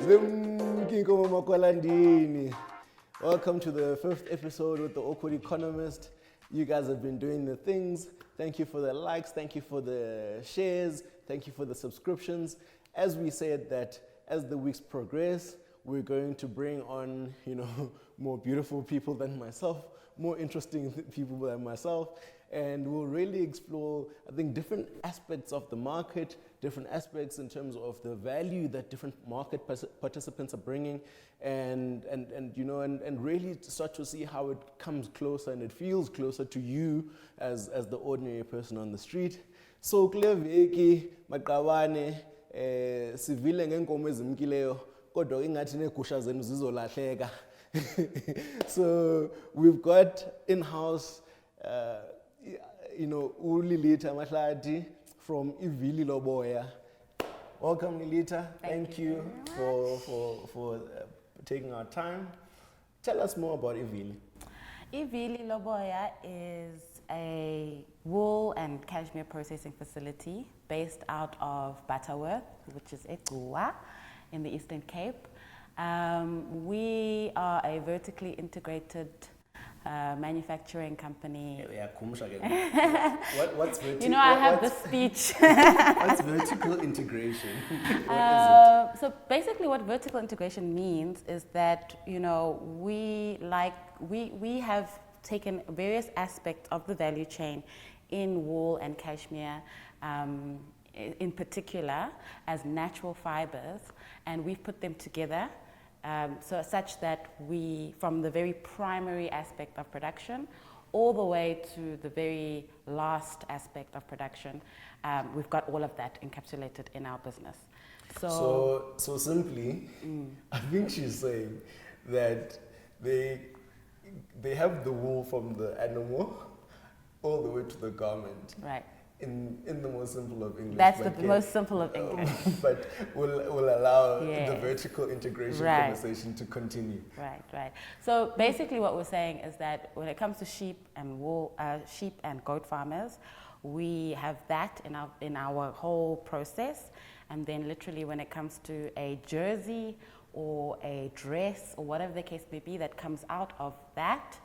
Welcome to the 5th episode with the Awkward Economist. You guys have been doing the things. Thank you for the likes, thank you for the shares, thank you for the subscriptions. As we said that as the weeks progress, we're going to bring on, more beautiful people than myself, more interesting people than myself, and we'll really explore, I think, different aspects of the market, different aspects in terms of the value that different market participants are bringing, and really start to see how it comes closer and it feels closer to you as the ordinary person on the street. So Kleveki, Maqawane, sivile ngenkomo ezimkileyo, kodwa ingathi negusha zenu zizolahleka. So we've got in-house Lilita Mahlati from Ivili Loboya. Welcome, Lilita. Thank you for taking our time. Tell us more about Ivili. Ivili Loboya is a wool and cashmere processing facility based out of Butterworth, which is Equa in the Eastern Cape. We are a vertically integrated manufacturing company. What's vertical? I have the speech. What's vertical integration? What is it? So basically what vertical integration means is that, we have taken various aspects of the value chain in wool and cashmere, in particular, as natural fibers, and we've put them together so such that we, from the very primary aspect of production all the way to the very last aspect of production, we've got all of that encapsulated in our business. So simply, I think she's saying that they have the wool from the animal all the way to the garment. Right. In the most simple of English. That's the most simple of English. But we'll allow the vertical integration conversation to continue. Right. So basically what we're saying is that when it comes to sheep and goat farmers, we have that in our whole process. And then literally when it comes to a jersey or a dress or whatever the case may be that comes out of that,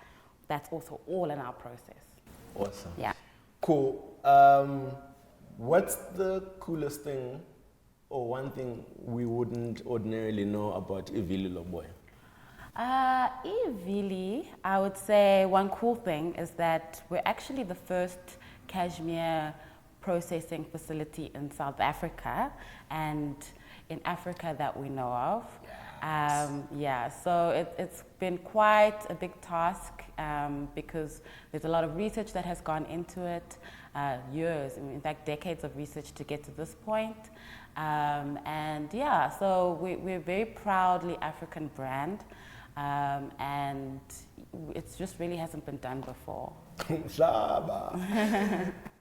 that's also all in our process. Awesome. Yeah. Cool. What's the coolest thing or one thing we wouldn't ordinarily know about Ivili Loboya? Ivili, I would say one cool thing is that we're actually the first cashmere processing facility in South Africa and in Africa that we know of. So it's been quite a big task because there's a lot of research that has gone into it, years, in fact decades of research to get to this point. So we're a very proudly African brand, and it just really hasn't been done before.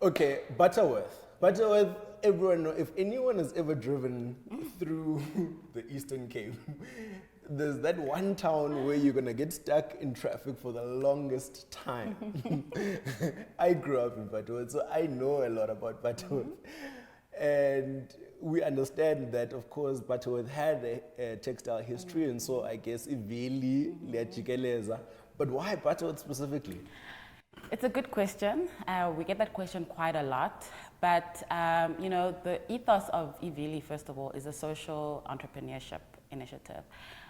Okay, Butterworth. Butterworth, everyone knows, if anyone has ever driven through the Eastern Cape, there's that one town where you're going to get stuck in traffic for the longest time. I grew up in Butterworth, so I know a lot about Butterworth. And we understand that, of course, Butterworth had a textile history, and so I guess Ivili liyajikeleza. But why Butterworth specifically? It's a good question. We get that question quite a lot. But, the ethos of Ivili, first of all, is a social entrepreneurship initiative.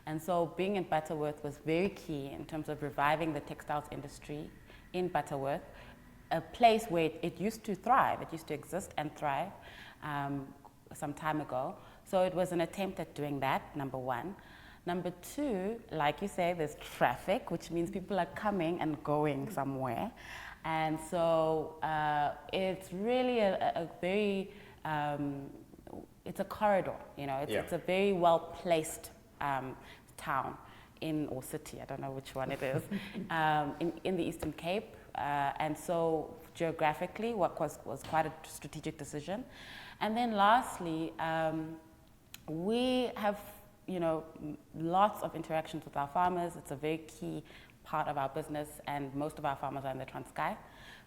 And so being in Butterworth was very key in terms of reviving the textiles industry in Butterworth, a place where it used to thrive. It used to exist and thrive some time ago. So it was an attempt at doing that, number one. Number two, like you say, there's traffic, which means people are coming and going somewhere. And so it's really a very, it's a corridor, it's a very well-placed town or city, I don't know which one it is, in the Eastern Cape. And so geographically, what was quite a strategic decision. And then lastly, we have lots of interactions with our farmers. It's a very key part of our business, and most of our farmers are in the Transkei.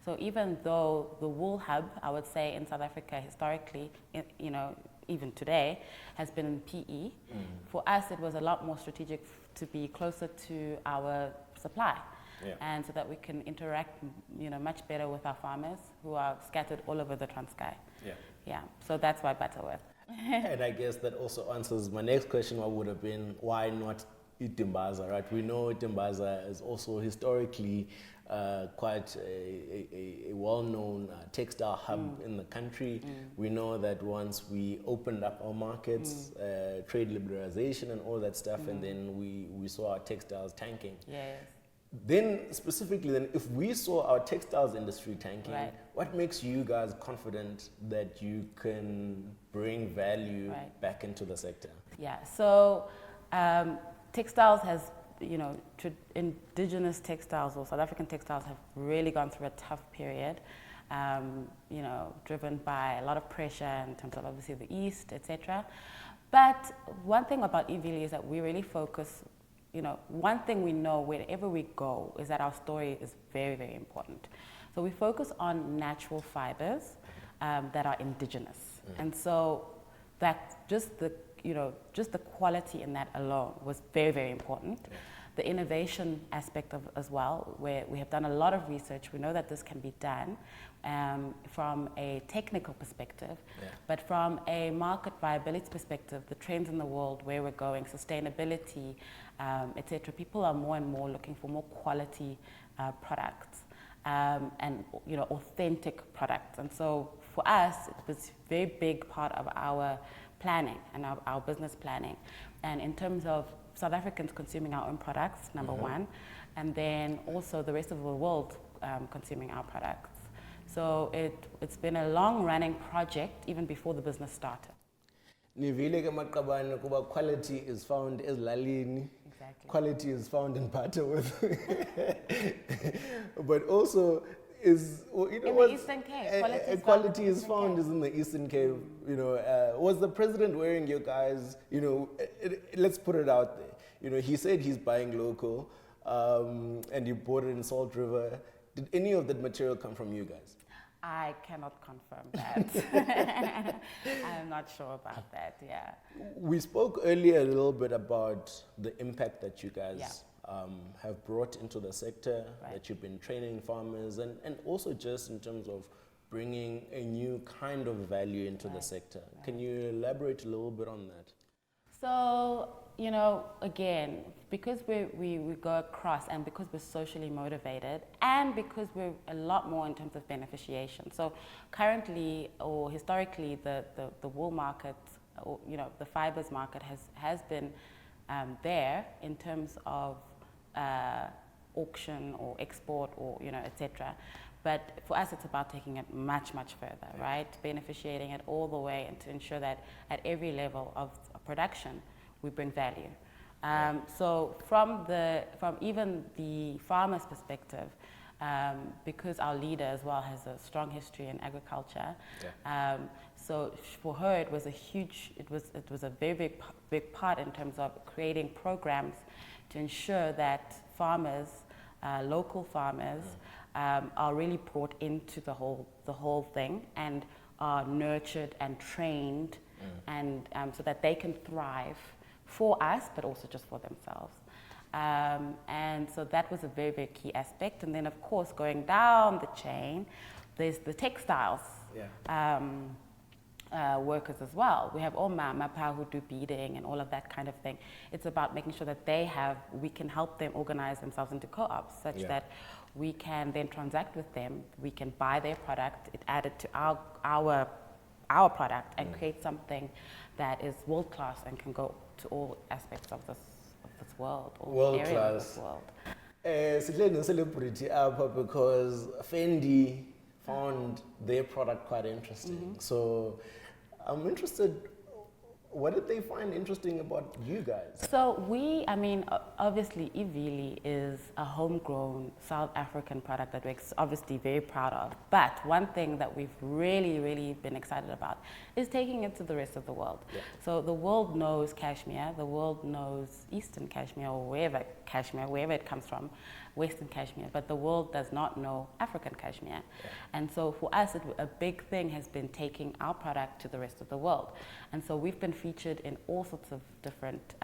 So even though the wool hub, I would say, in South Africa historically, even today, has been in PE. For us, it was a lot more strategic to be closer to our supply. Yeah. And so that we can interact, much better with our farmers who are scattered all over the Transkei. Yeah. Yeah, so that's why Butterworth. And I guess that also answers my next question, what would have been, why not Itimbaza, right? We know Itimbaza is also historically quite a well-known textile hub in the country. We know that once we opened up our markets, trade liberalization and all that stuff, and then we saw our textiles tanking. Yes. Then specifically, then if we saw our textiles industry tanking, Right. what makes you guys confident that you can bring value back into the sector? Yeah, so textiles has, indigenous textiles or South African textiles have really gone through a tough period, driven by a lot of pressure in terms of obviously the East, etc. But one thing about Ivili is that we really focus, one thing we know wherever we go is that our story is very, very important. So we focus on natural fibers that are indigenous. And so that just the quality in that alone was very, very important. Yeah. The innovation aspect of as well, where we have done a lot of research. We know that this can be done from a technical perspective, but from a market viability perspective, the trends in the world, where we're going, sustainability, etc. People are more and more looking for more quality products and authentic products. And so for us, it was a very big part of our planning and our business planning. And in terms of South Africans consuming our own products, number one, and then also the rest of the world consuming our products. So it's been a long-running project even before the business started. Quality is found in Lalini. Exactly. Quality is found in Butterworth. But also is in the Eastern Cape. Quality is found in the Eastern Cape. Was the president wearing your guys? Let's put it out there. He said he's buying local, and you bought it in Salt River. Did any of that material come from you guys? I cannot confirm that. I'm not sure about that. Yeah. We spoke earlier a little bit about the impact that you guys have brought into the sector, that you've been training farmers, and also just in terms of bringing a new kind of value into the sector. Can you elaborate a little bit on that? So, again, because we go across and because we're socially motivated and because we're a lot more in terms of beneficiation. So currently or historically, the wool market, or, the fibers market has been there in terms of auction or export or, etc. But for us, it's about taking it much, much further, right? Beneficiating it all the way and to ensure that at every level of production, we bring value. So from even the farmer's perspective, because our leader as well has a strong history in agriculture, so for her it was a very big part in terms of creating programs to ensure that farmers, local farmers, are really brought into the whole thing and are nurtured and trained, and so that they can thrive for us, but also just for themselves. And so that was a very, very key aspect. And then, of course, going down the chain, there's the textiles workers as well. We have all Mapa who do beading and all of that kind of thing. It's about making sure that we can help them organize themselves into co-ops such that we can then transact with them. We can buy their product, it added to our product, and create something that is world class and can go to all aspects of this world, all areas of this world. It's a celebrity because Fendi found their product quite interesting. So I'm interested, what did they find interesting about you guys? So obviously Ivili is a homegrown South African product that we're obviously very proud of. But one thing that we've really, really been excited about is taking it to the rest of the world. Yeah. So the world knows cashmere, the world knows Eastern cashmere or wherever it comes from. Western cashmere, but the world does not know African cashmere. And so for us, a big thing has been taking our product to the rest of the world. And so we've been featured in all sorts of different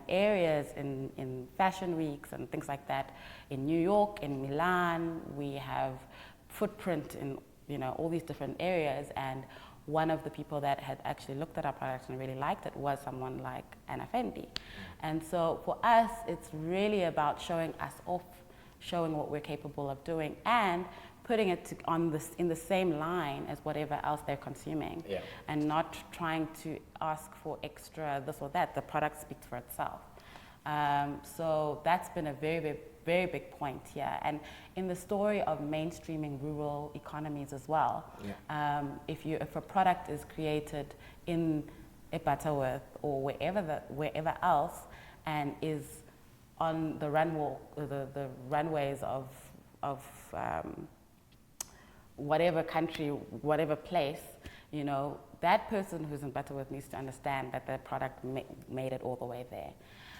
areas, in fashion weeks and things like that. In New York, in Milan, we have footprint in all these different areas. And one of the people that had actually looked at our product and really liked it was someone like Anna Fendi. And so for us, it's really about showing us off, showing what we're capable of doing, and putting it in the same line as whatever else they're consuming, and not trying to ask for extra this or that. The product speaks for itself. So that's been a very, very, very big point here. And in the story of mainstreaming rural economies as well, if a product is created in a Butterworth or wherever else, and is on the runways of whatever country, whatever place, that person who's in Butterworth needs to understand that the product made it all the way there.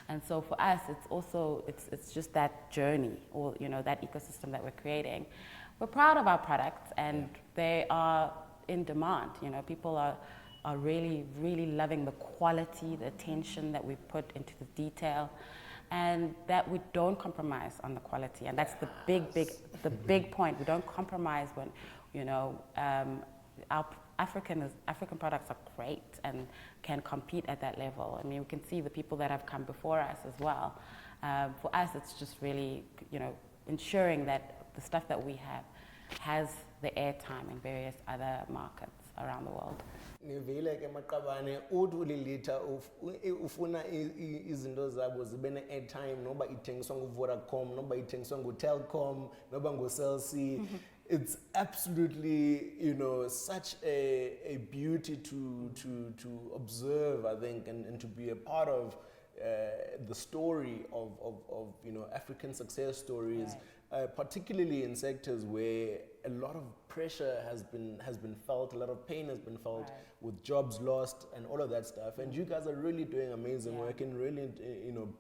And so for us, it's also, it's just that journey, or that ecosystem that we're creating. We're proud of our products, and they are in demand. People are really, really loving the quality, the attention that we put into the detail, and that we don't compromise on the quality. And that's the big point. We don't compromise when, our African products are great and can compete at that level. I mean, we can see the people that have come before us as well. For us, it's just really, ensuring that the stuff that we have has the airtime in various other markets around the world. Nivile ke maqabane uthi ulilitha ufuna izinto zabo zibe ne-airtime, noba ithengiswa ngu-Vodacom, noba ithengiswa ngu-Telkom, noba ngu-Cell C. It's absolutely, such a beauty to observe, I think, and to be a part of the story of African success stories, particularly in sectors where a lot of pressure has been felt, a lot of pain has been felt, with jobs lost and all of that stuff. And you guys are really doing amazing work and really,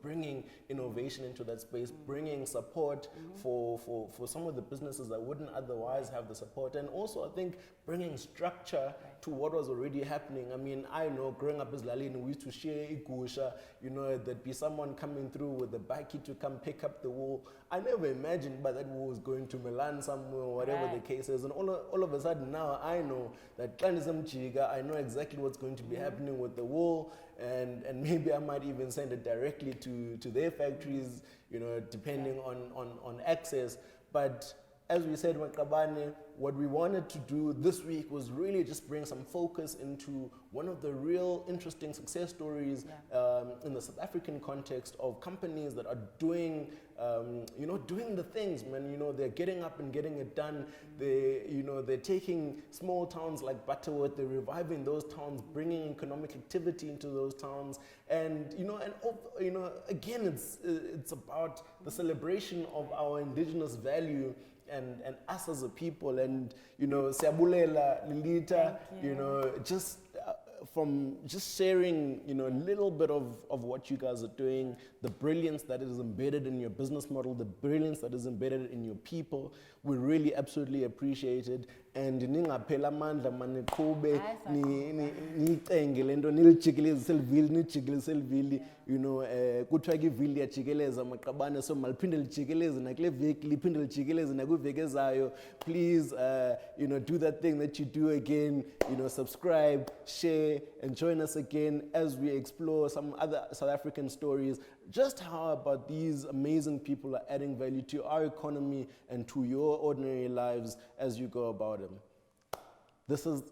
bringing innovation into that space, bringing support for some of the businesses that wouldn't otherwise have the support, and also I think bringing structure to what was already happening. I mean, I know growing up as Lalini, we used to share igusha, there'd be someone coming through with the baki to come pick up the wool. I never imagined but that wool was going to Milan somewhere, or whatever the case is. And all of a sudden now I know that I know exactly what's going to be happening with the wool, and maybe I might even send it directly to their factories, depending on access. But as we said, what we wanted to do this week was really just bring some focus into one of the real interesting success stories in the South African context of companies that are doing, doing the things, man. They're getting up and getting it done. They're taking small towns like Butterworth, they're reviving those towns, bringing economic activity into those towns, and again, it's about the celebration of our indigenous value. And us as a people, and siyabulela Lilita, from just sharing a little bit of what you guys are doing, the brilliance that is embedded in your business model, the brilliance that is embedded in your people. We really absolutely appreciate it. And ningaphela amandla maniqhube nicenge lento nilijikeleze selvili nijikeleze selvili kuthiwa ke ivili yajikeleza maqabane, so maliphinde lijikeleze nakule veki liphinde lijikeleze nakwiveki ezayo. Please do that thing that you do again, subscribe, share, and join us again as we explore some other South African stories, just how about these amazing people are adding value to our economy and to your ordinary lives as you go about them. This is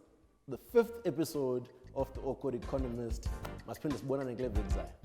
the 5th episode of The Awkward Economist. Masipinde sibonane kule veki zayo.